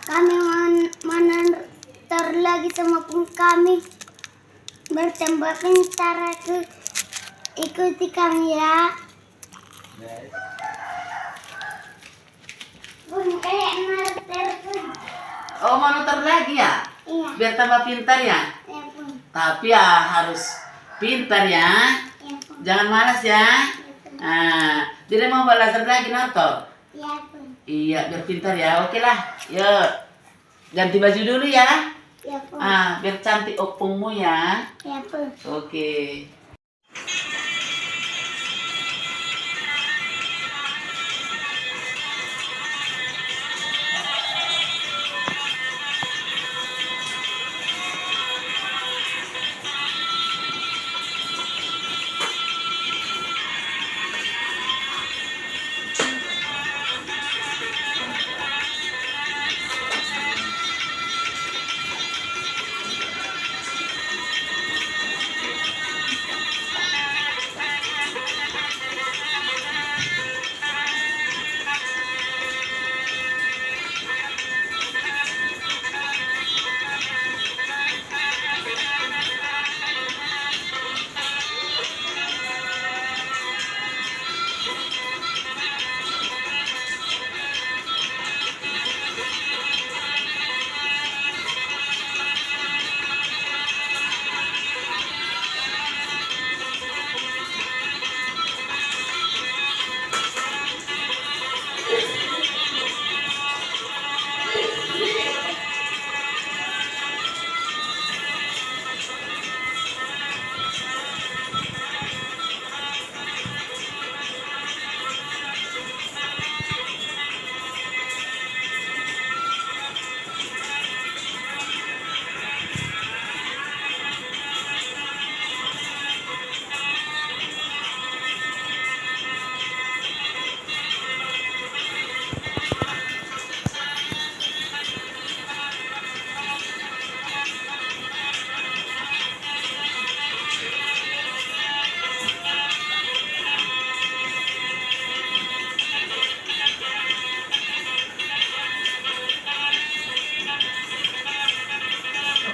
Kami menonton lagi sama pun kami bertambah pintar. Ikuti kami ya. Bun, kayak narter pun. Oh, mau nonton lagi ya? Iya. Biar tambah pintar ya? Iya pun. Tapi ya harus pintar ya. Iya pun. Jangan malas ya. Iya pun. Nah, jadi mau belajar lagi nonton? Iya pun. Iya, biar pintar ya. Oke lah. Yuk. Ganti baju dulu ya. Iya pun. Biar cantik opungmu ya. Iya pun. Oke.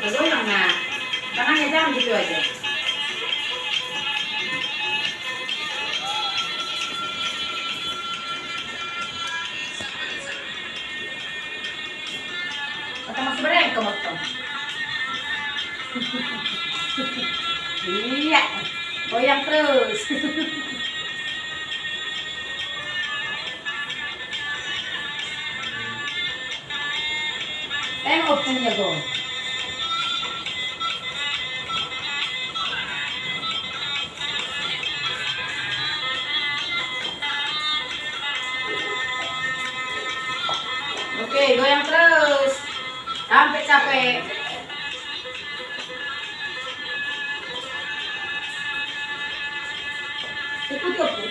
Goyang nah, tangannya jangan gitu aja. Kata mas bereng ke motong. Iya, goyang terus. Tengok punya go. Oke, goyang terus sampai capek.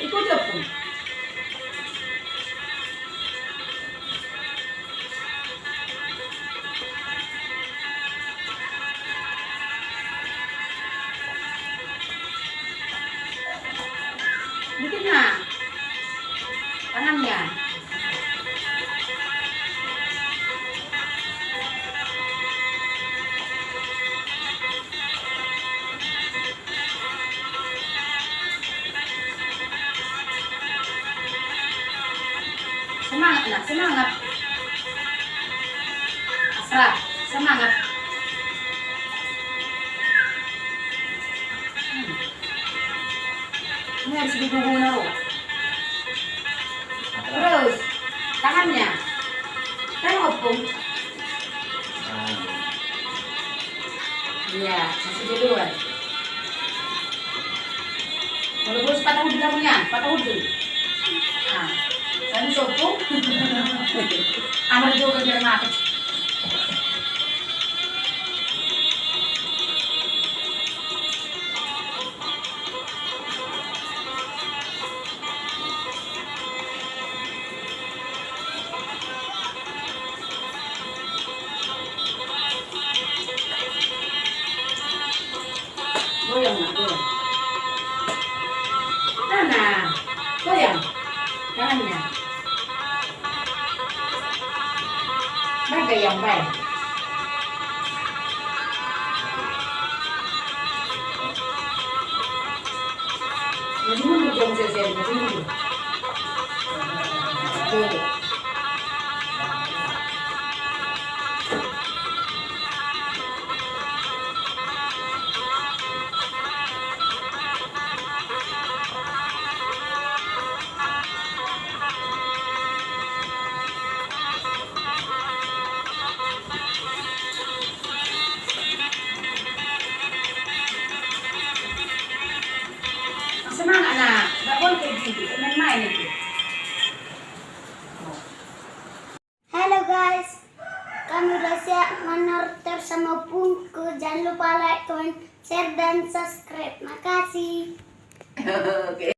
Ikut opung. Bikin nah, tangannya. Semangat nak, semangat. Asra, semangat. Ini harus digugung naruh. Terus, tangannya. Tengok pun. Iya, masih duluan. Kalau boleh patah hudi kamunya, patah hudi. Nah. Kan sopong. Amar juga biar mati. Goyang nak, goyang. Nah, goyang. Tangannya. Bagay yang baik. Jadi mau jom sesi ini. Oke. Senang anak, nggak boleh kayak gitu, main-main itu. Halo guys, kami udah siap menortor sama Pungku. Jangan lupa like, comment, share, dan subscribe. Makasih. Oke.